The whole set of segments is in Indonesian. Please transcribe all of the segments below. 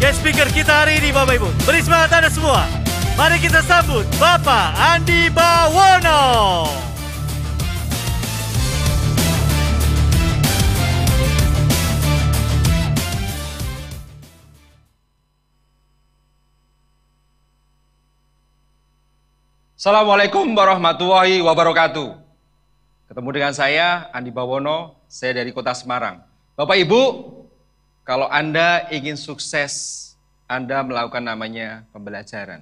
Guest speaker kita hari ini Bapak Ibu. Beri semangat Anda semua. Mari kita sambut Bapak Andi Bawono. Assalamualaikum warahmatullahi wabarakatuh. Ketemu dengan saya, Andi Bawono, saya dari Kota Semarang. Bapak Ibu, kalau Anda ingin sukses, Anda melakukan namanya pembelajaran.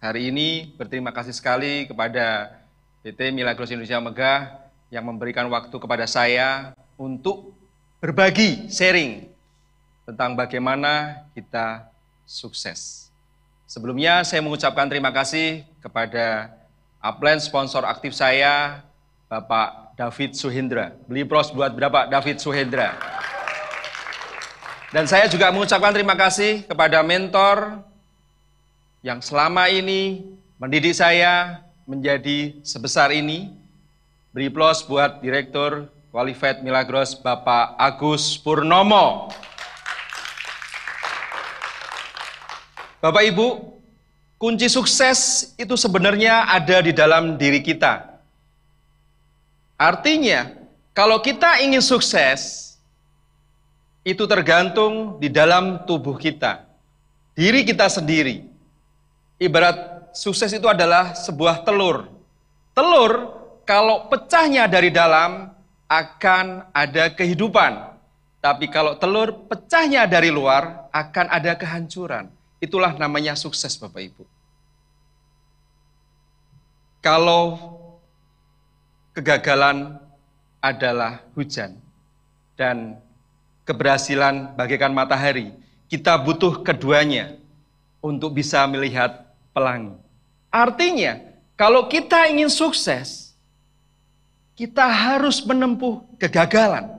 Hari ini berterima kasih sekali kepada PT Milagros Indonesia Megah yang memberikan waktu kepada saya untuk berbagi, sharing tentang bagaimana kita sukses. Sebelumnya saya mengucapkan terima kasih kepada upline sponsor aktif saya, Bapak David Suhendra. Beli pros buat Bapak David Suhendra. Dan saya juga mengucapkan terima kasih kepada mentor yang selama ini mendidik saya menjadi sebesar ini. Beri plos buat Direktur Qualified Milagros Bapak Agus Purnomo. Bapak Ibu, kunci sukses itu sebenarnya ada di dalam diri kita. Artinya, kalau kita ingin sukses, itu tergantung di dalam tubuh kita, diri kita sendiri. Ibarat sukses itu adalah sebuah telur. Telur, kalau pecahnya dari dalam, akan ada kehidupan. Tapi kalau telur pecahnya dari luar, akan ada kehancuran. Itulah namanya sukses, Bapak Ibu. Kalau kegagalan adalah hujan dan keberhasilan bagaikan matahari, kita butuh keduanya untuk bisa melihat pelangi. Artinya, kalau kita ingin sukses, kita harus menempuh kegagalan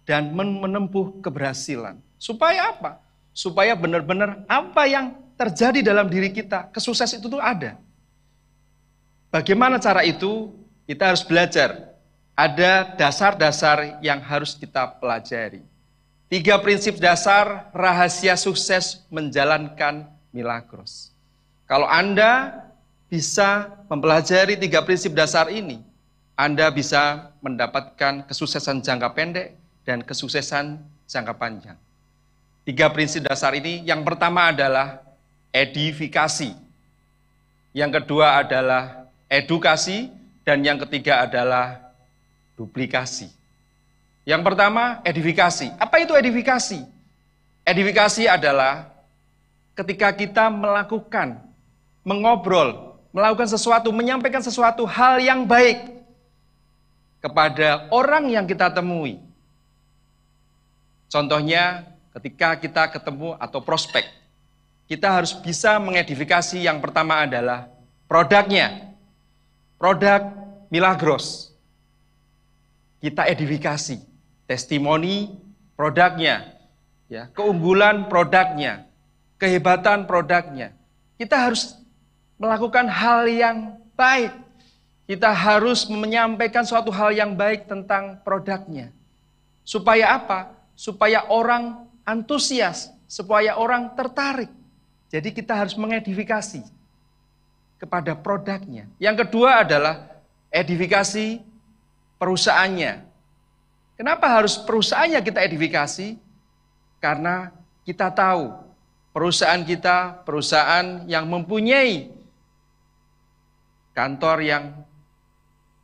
dan menempuh keberhasilan. Supaya apa? Supaya benar-benar apa yang terjadi dalam diri kita, kesuksesan itu tuh ada. Bagaimana cara itu? Kita harus belajar. Ada dasar-dasar yang harus kita pelajari. 3 prinsip dasar rahasia sukses menjalankan Milagros. Kalau Anda bisa mempelajari 3 prinsip dasar ini, Anda bisa mendapatkan kesuksesan jangka pendek dan kesuksesan jangka panjang. 3 prinsip dasar ini, yang pertama adalah edifikasi. Yang kedua adalah edukasi, dan yang ketiga adalah duplikasi. Yang pertama, edifikasi. Apa itu edifikasi? Edifikasi adalah ketika kita melakukan, mengobrol, melakukan sesuatu, menyampaikan sesuatu hal yang baik kepada orang yang kita temui. Contohnya, ketika kita ketemu atau prospek, kita harus bisa mengedifikasi. Yang pertama adalah produknya. Produk Milagros. Kita edifikasi, testimoni produknya, ya, keunggulan produknya, kehebatan produknya. Kita harus melakukan hal yang baik. Kita harus menyampaikan suatu hal yang baik tentang produknya. Supaya apa? Supaya orang antusias, supaya orang tertarik. Jadi kita harus mengedifikasi kepada produknya. Yang kedua adalah edifikasi perusahaannya. Kenapa harus perusahaannya kita edifikasi? Karena kita tahu perusahaan kita perusahaan yang mempunyai kantor yang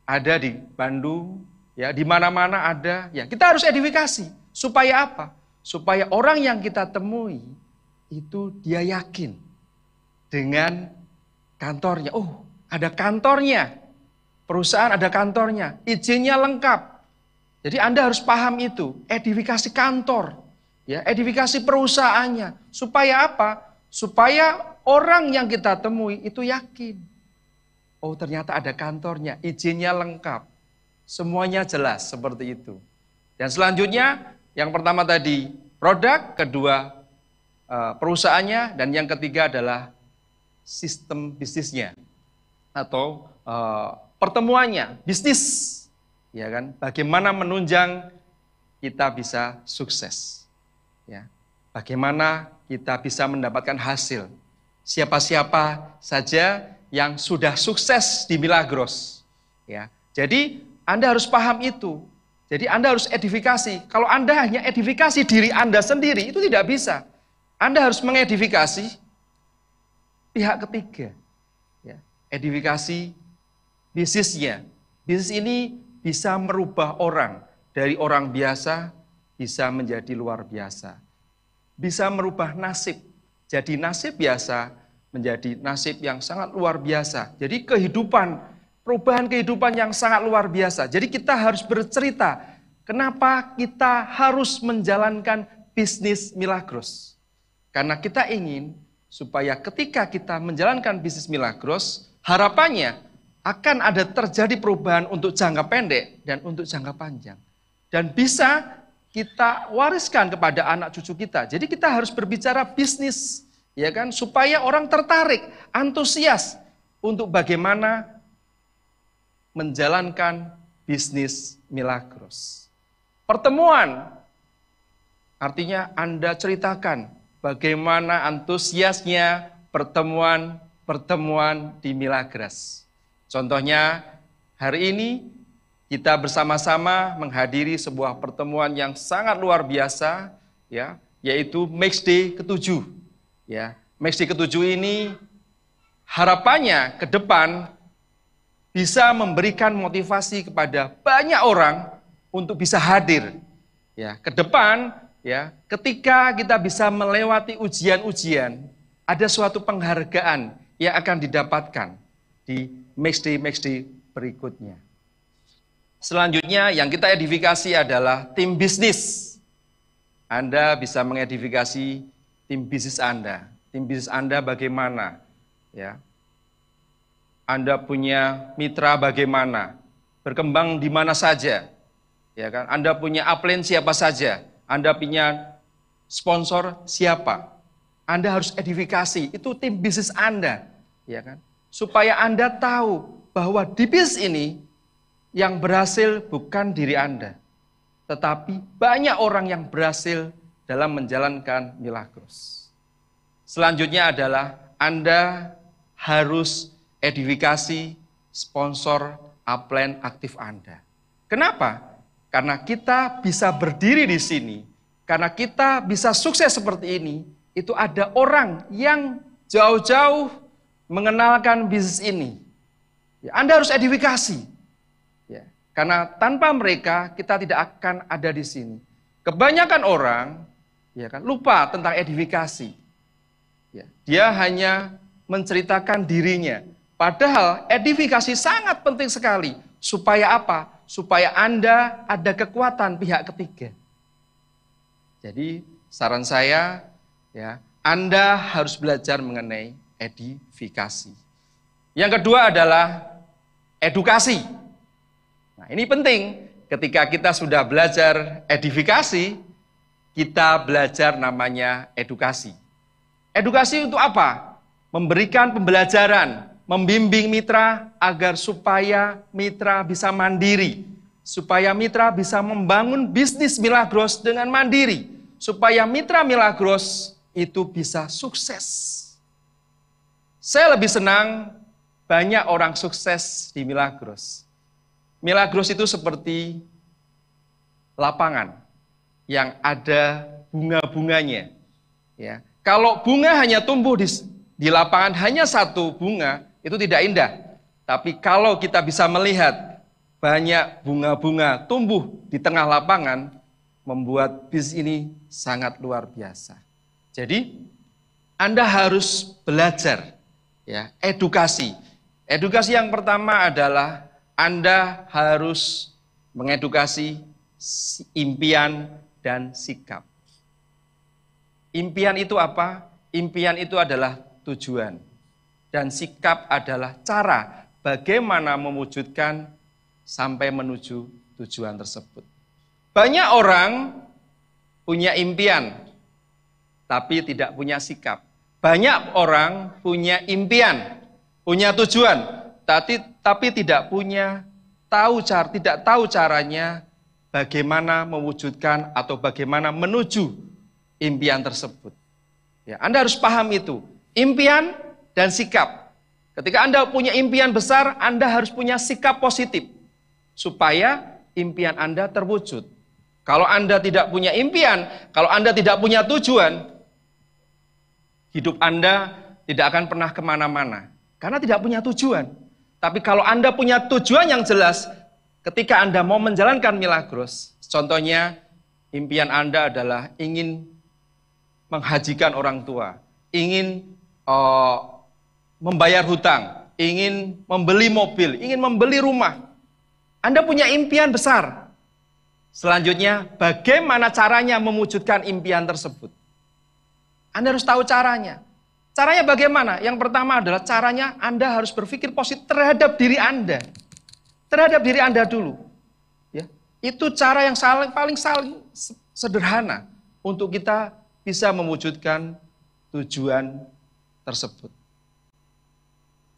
ada di Bandung, ya, di mana-mana ada. Ya, kita harus edifikasi. Supaya apa? Supaya orang yang kita temui itu dia yakin dengan kantornya. Oh, ada kantornya. Perusahaan ada kantornya, izinnya lengkap. Jadi Anda harus paham itu, edifikasi kantor, ya, edifikasi perusahaannya. Supaya apa? Supaya orang yang kita temui itu yakin. Oh, ternyata ada kantornya, izinnya lengkap. Semuanya jelas seperti itu. Dan selanjutnya, yang pertama tadi produk, kedua perusahaannya, dan yang ketiga adalah sistem bisnisnya atau pertemuannya, bisnis, ya kan? Bagaimana menunjang kita bisa sukses, ya. bagaimana kita bisa mendapatkan hasil. Siapa-siapa saja yang sudah sukses di Milagros. Ya. Jadi Anda harus paham itu. Jadi Anda harus edifikasi. Kalau Anda hanya edifikasi diri Anda sendiri, itu tidak bisa. Anda harus mengedifikasi pihak ketiga. Ya. Edifikasi bisnisnya. Bisnis ini bisa merubah orang. Dari orang biasa bisa menjadi luar biasa. Bisa merubah nasib. Jadi nasib biasa menjadi nasib yang sangat luar biasa. Jadi perubahan kehidupan yang sangat luar biasa. Jadi kita harus bercerita kenapa kita harus menjalankan bisnis Milagros. Karena kita ingin supaya ketika kita menjalankan bisnis Milagros, harapannya akan ada terjadi perubahan untuk jangka pendek dan untuk jangka panjang. Dan bisa kita wariskan kepada anak cucu kita. Jadi kita harus berbicara bisnis, ya kan, supaya orang tertarik, antusias untuk bagaimana menjalankan bisnis Milagros. Pertemuan artinya Anda ceritakan bagaimana antusiasnya pertemuan di Milagros. Contohnya hari ini kita bersama-sama menghadiri sebuah pertemuan yang sangat luar biasa, ya, yaitu Max Day ke-7. Ya, Max Day ke-7 ini harapannya ke depan bisa memberikan motivasi kepada banyak orang untuk bisa hadir. Ya, ke depan, ya, ketika kita bisa melewati ujian-ujian, ada suatu penghargaan yang akan didapatkan di Max Day berikutnya. Selanjutnya yang kita edifikasi adalah tim bisnis. Anda bisa mengedifikasi tim bisnis Anda. Tim bisnis Anda bagaimana? Ya. Anda punya mitra bagaimana? Berkembang di mana saja? Ya kan? Anda punya upline siapa saja? Anda punya sponsor siapa? Anda harus edifikasi, itu tim bisnis Anda, ya kan? Supaya Anda tahu bahwa di bisnis ini yang berhasil bukan diri Anda, tetapi banyak orang yang berhasil dalam menjalankan Milagros. Selanjutnya adalah Anda harus edifikasi sponsor upline aktif Anda. Kenapa? Karena kita bisa berdiri di sini, karena kita bisa sukses seperti ini, itu ada orang yang jauh-jauh mengenalkan bisnis ini. Ya, Anda harus edifikasi. Ya, karena tanpa mereka kita tidak akan ada di sini. Kebanyakan orang, ya kan, lupa tentang edifikasi. Ya, dia hanya menceritakan dirinya. Padahal edifikasi sangat penting sekali. Supaya apa? Supaya Anda ada kekuatan pihak ketiga. Jadi saran saya, ya, Anda harus belajar mengenai edifikasi. Yang kedua adalah edukasi. Nah, ini penting. Ketika kita sudah belajar edifikasi, kita belajar namanya edukasi. Edukasi untuk apa? Memberikan pembelajaran, membimbing mitra agar supaya mitra bisa mandiri, supaya mitra bisa membangun bisnis Milagros dengan mandiri, supaya mitra Milagros itu bisa sukses. Saya lebih senang banyak orang sukses di Milagros. Milagros itu seperti lapangan yang ada bunga-bunganya. Ya. Kalau bunga hanya tumbuh di lapangan hanya satu bunga, itu tidak indah. Tapi kalau kita bisa melihat banyak bunga-bunga tumbuh di tengah lapangan, membuat bisnis ini sangat luar biasa. Jadi Anda harus belajar, ya, edukasi. Edukasi yang pertama adalah Anda harus mengedukasi impian dan sikap. Impian itu apa? Impian itu adalah tujuan. Dan sikap adalah cara bagaimana mewujudkan sampai menuju tujuan tersebut. Banyak orang punya impian, tapi tidak punya sikap. Banyak orang punya impian, punya tujuan, tapi tidak tahu caranya bagaimana mewujudkan atau bagaimana menuju impian tersebut. Ya, Anda harus paham itu, impian dan sikap. Ketika Anda punya impian besar, Anda harus punya sikap positif supaya impian Anda terwujud. Kalau Anda tidak punya impian, kalau Anda tidak punya tujuan, hidup Anda tidak akan pernah kemana-mana. Karena tidak punya tujuan. Tapi kalau Anda punya tujuan yang jelas, ketika Anda mau menjalankan Milagros, contohnya impian Anda adalah ingin menghajikan orang tua, ingin membayar hutang, ingin membeli mobil, ingin membeli rumah. Anda punya impian besar. Selanjutnya, bagaimana caranya mewujudkan impian tersebut? Anda harus tahu caranya. Caranya bagaimana? Yang pertama adalah caranya Anda harus berpikir positif terhadap diri Anda. Terhadap diri Anda dulu. Ya, itu cara yang paling sederhana untuk kita bisa mewujudkan tujuan tersebut.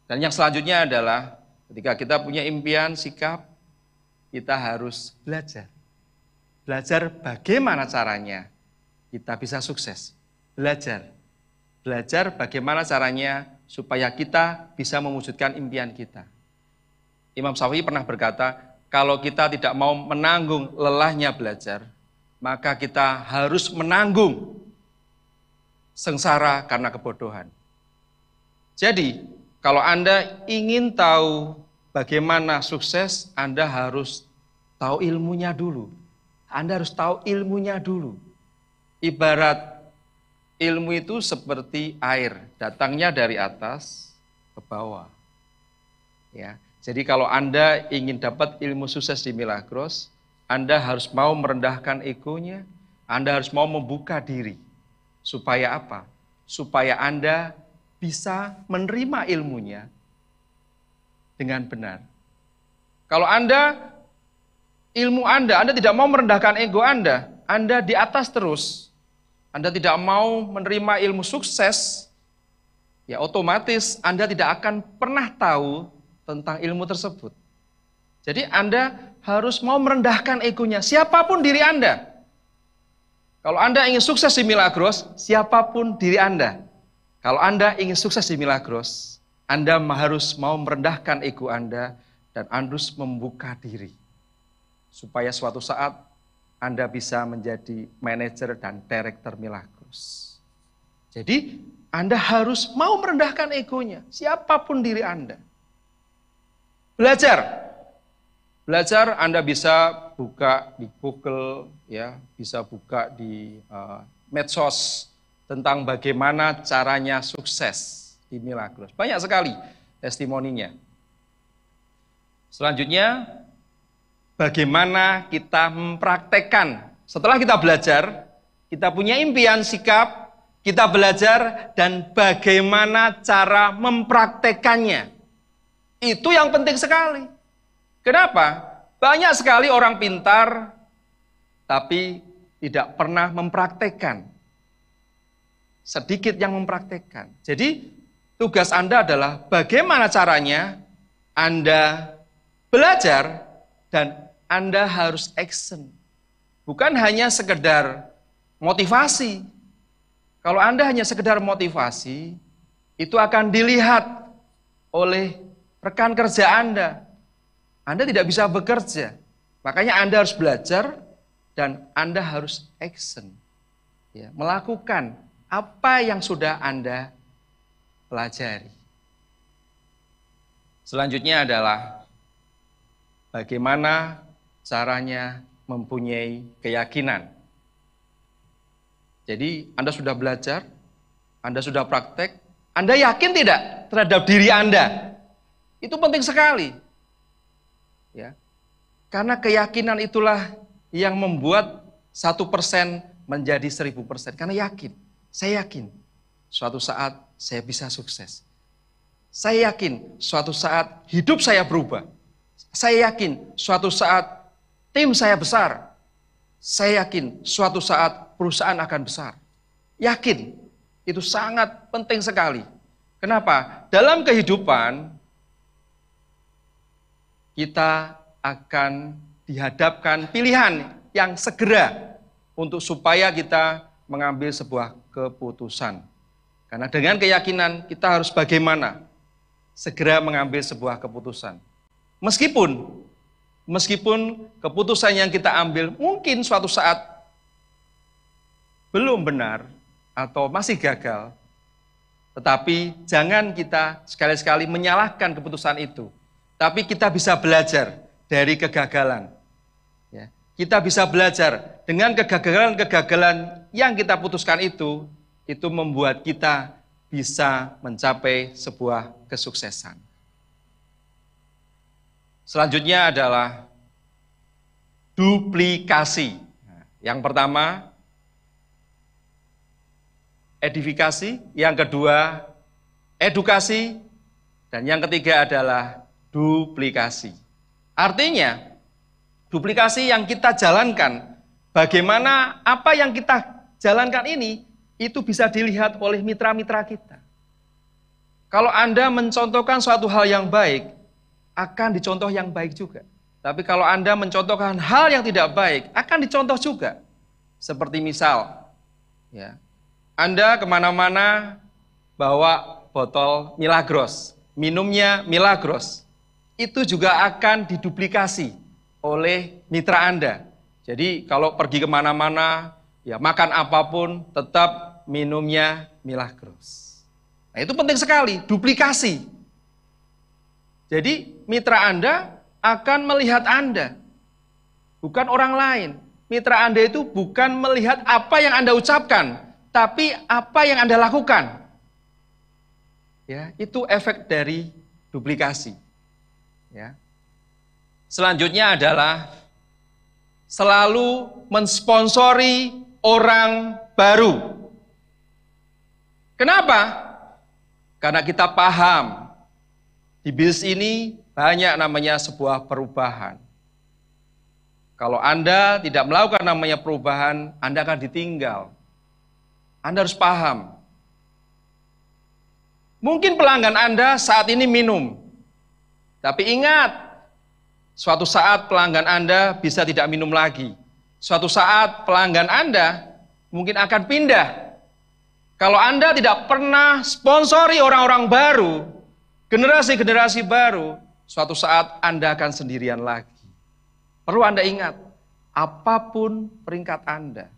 Dan yang selanjutnya adalah ketika kita punya impian, sikap, kita harus belajar. Belajar bagaimana caranya kita bisa sukses. Belajar bagaimana caranya supaya kita bisa mewujudkan impian kita. Imam Syafi'i pernah berkata, kalau kita tidak mau menanggung lelahnya belajar, maka kita harus menanggung sengsara karena kebodohan. Jadi, kalau Anda ingin tahu bagaimana sukses, Anda harus tahu ilmunya dulu. Anda harus tahu ilmunya dulu. Ibarat ilmu itu seperti air, datangnya dari atas ke bawah. Ya, jadi kalau Anda ingin dapat ilmu sukses di Milagros, Anda harus mau merendahkan egonya, Anda harus mau membuka diri. Supaya apa? Supaya Anda bisa menerima ilmunya dengan benar. Kalau ilmu Anda tidak mau merendahkan ego Anda di atas terus, Anda tidak mau menerima ilmu sukses, ya otomatis Anda tidak akan pernah tahu tentang ilmu tersebut. Jadi Anda harus mau merendahkan egonya, siapapun diri Anda. Kalau Anda ingin sukses di Milagros, siapapun diri Anda. Kalau Anda ingin sukses di Milagros, Anda harus mau merendahkan ego Anda dan harus membuka diri. Supaya suatu saat Anda bisa menjadi manajer dan direktur Milagros. Jadi Anda harus mau merendahkan egonya, siapapun diri Anda. Belajar Anda bisa buka di Google, ya, bisa buka di medsos tentang bagaimana caranya sukses di Milagros. Banyak sekali testimoninya. Selanjutnya, bagaimana kita mempraktekkan. Setelah kita belajar, kita punya impian, sikap, kita belajar, dan bagaimana cara mempraktekannya. Itu yang penting sekali. Kenapa? Banyak sekali orang pintar, tapi tidak pernah mempraktekkan. Sedikit yang mempraktekkan. Jadi, tugas Anda adalah bagaimana caranya Anda belajar dan Anda harus action. Bukan hanya sekedar motivasi. Kalau Anda hanya sekedar motivasi, itu akan dilihat oleh rekan kerja Anda. Anda tidak bisa bekerja. Makanya Anda harus belajar dan Anda harus action. Ya, melakukan apa yang sudah Anda pelajari. Selanjutnya adalah bagaimana caranya mempunyai keyakinan. Jadi Anda sudah belajar, Anda sudah praktek, Anda yakin tidak terhadap diri Anda? Itu penting sekali. Ya. Karena keyakinan itulah yang membuat 1% menjadi 1000%. Karena yakin, saya yakin suatu saat saya bisa sukses. Saya yakin suatu saat hidup saya berubah. Saya yakin suatu saat tim saya besar. Saya yakin suatu saat perusahaan akan besar. Yakin, itu sangat penting sekali. Kenapa? Dalam kehidupan, kita akan dihadapkan pilihan yang segera untuk supaya kita mengambil sebuah keputusan. Karena dengan keyakinan kita harus bagaimana segera mengambil sebuah keputusan. Meskipun keputusan yang kita ambil mungkin suatu saat belum benar atau masih gagal, tetapi jangan kita sekali-sekali menyalahkan keputusan itu. Tapi kita bisa belajar dari kegagalan. Ya, kita bisa belajar dengan kegagalan-kegagalan yang kita putuskan itu membuat kita bisa mencapai sebuah kesuksesan. Selanjutnya adalah duplikasi. Nah, yang pertama, edifikasi, yang kedua, edukasi, dan yang ketiga adalah duplikasi. Artinya, duplikasi yang kita jalankan, bagaimana apa yang kita jalankan ini, itu bisa dilihat oleh mitra-mitra kita. Kalau Anda mencontohkan suatu hal yang baik, akan dicontoh yang baik juga. Tapi kalau Anda mencontohkan hal yang tidak baik, akan dicontoh juga. Seperti misal, ya, Anda kemana-mana bawa botol Milagros, minumnya Milagros, itu juga akan diduplikasi oleh mitra Anda. Jadi kalau pergi kemana-mana, ya makan apapun, tetap minumnya Milagros. Nah, itu penting sekali, duplikasi. Jadi mitra Anda akan melihat Anda, bukan orang lain. Mitra Anda itu bukan melihat apa yang Anda ucapkan, tapi apa yang Anda lakukan. Ya, itu efek dari duplikasi. Ya. Selanjutnya adalah selalu mensponsori orang baru. Kenapa? Karena kita paham di bisnis ini banyak namanya sebuah perubahan. Kalau Anda tidak melakukan namanya perubahan, Anda akan ditinggal. Anda harus paham. Mungkin pelanggan Anda saat ini minum. Tapi ingat, suatu saat pelanggan Anda bisa tidak minum lagi. Suatu saat pelanggan Anda mungkin akan pindah. Kalau Anda tidak pernah sponsori orang-orang baru, generasi-generasi baru, suatu saat Anda akan sendirian lagi. Perlu Anda ingat, apapun peringkat Anda.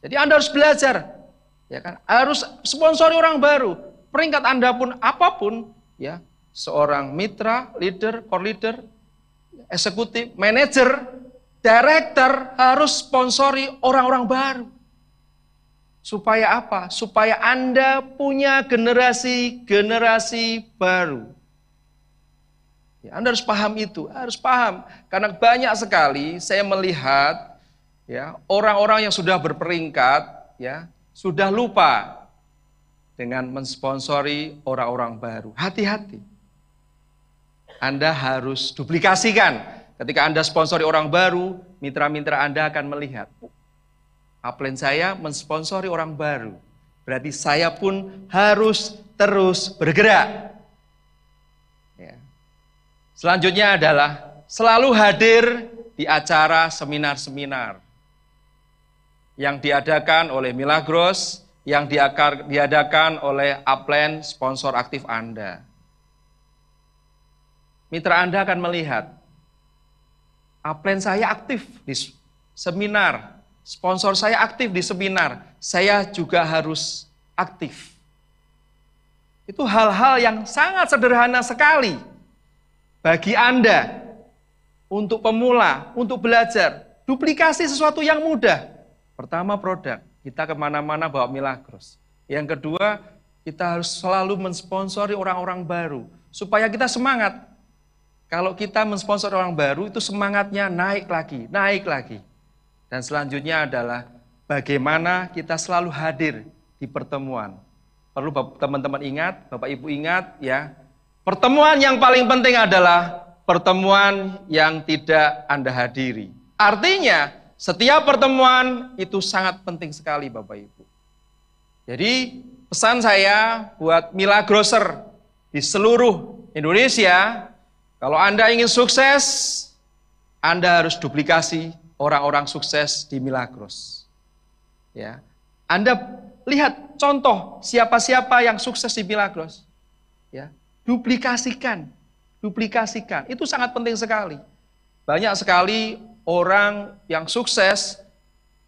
Jadi Anda harus belajar, ya kan? Harus sponsori orang baru. Peringkat Anda pun apapun, ya, seorang mitra, leader, core leader, eksekutif, manajer, director harus sponsori orang-orang baru. Supaya apa? Supaya Anda punya generasi-generasi baru. Ya, Anda harus paham itu, harus paham. Karena banyak sekali saya melihat, ya, orang-orang yang sudah berperingkat, ya, sudah lupa dengan mensponsori orang-orang baru. Hati-hati. Anda harus duplikasikan. Ketika Anda sponsori orang baru, mitra-mitra Anda akan melihat, upline saya mensponsori orang baru. Berarti saya pun harus terus bergerak. Ya. Selanjutnya adalah selalu hadir di acara seminar-seminar yang diadakan oleh Milagros, yang diadakan oleh upline sponsor aktif Anda. Mitra Anda akan melihat, upline saya aktif di seminar, sponsor saya aktif di seminar, saya juga harus aktif. Itu hal-hal yang sangat sederhana sekali bagi Anda untuk pemula, untuk belajar. Duplikasi sesuatu yang mudah. Pertama, produk. Kita kemana-mana bawa Milagros. Yang kedua, kita harus selalu mensponsori orang-orang baru. Supaya kita semangat. Kalau kita mensponsori orang baru, itu semangatnya naik lagi, naik lagi. Dan selanjutnya adalah bagaimana kita selalu hadir di pertemuan. Perlu teman-teman ingat, Bapak Ibu ingat, ya. Pertemuan yang paling penting adalah pertemuan yang tidak Anda hadiri. Artinya, setiap pertemuan itu sangat penting sekali Bapak Ibu. Jadi pesan saya buat Milagroser di seluruh Indonesia, kalau Anda ingin sukses, Anda harus duplikasi orang-orang sukses di Milagros. Ya. Anda lihat contoh siapa-siapa yang sukses di Milagros. Ya, duplikasikan. Itu sangat penting sekali. Banyak sekali orang yang sukses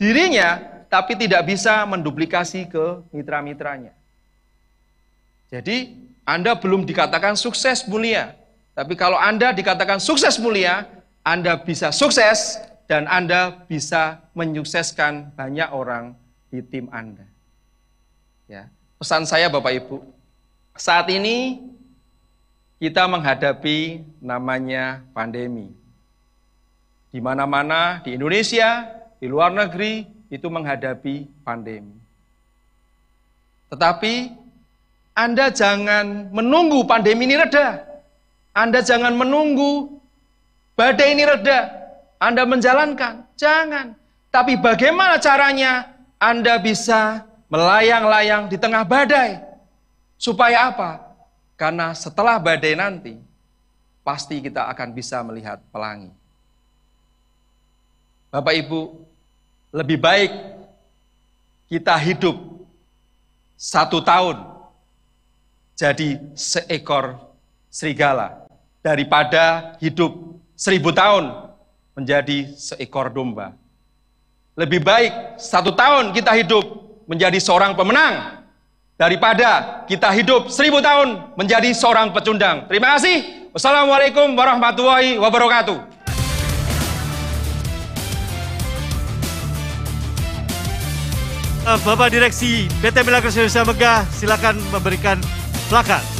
dirinya, tapi tidak bisa menduplikasi ke mitra-mitranya. Jadi, Anda belum dikatakan sukses mulia. Tapi kalau Anda dikatakan sukses mulia, Anda bisa sukses dan Anda bisa menyukseskan banyak orang di tim Anda. Ya, pesan saya Bapak Ibu, saat ini kita menghadapi namanya pandemi. Di mana-mana di Indonesia, di luar negeri itu menghadapi pandemi. Tetapi Anda jangan menunggu pandemi ini reda. Anda jangan menunggu badai ini reda. Anda menjalankan, jangan. Tapi bagaimana caranya Anda bisa melayang-layang di tengah badai? Supaya apa? Karena setelah badai nanti, pasti kita akan bisa melihat pelangi. Bapak Ibu, lebih baik kita hidup 1 tahun jadi seekor serigala daripada hidup 1000 tahun menjadi seekor domba. Lebih baik 1 tahun kita hidup menjadi seorang pemenang daripada kita hidup 1000 tahun menjadi seorang pecundang. Terima kasih. Wassalamualaikum warahmatullahi wabarakatuh. Bapak Direksi PT Milagros Indonesia Megah, silakan memberikan plakat.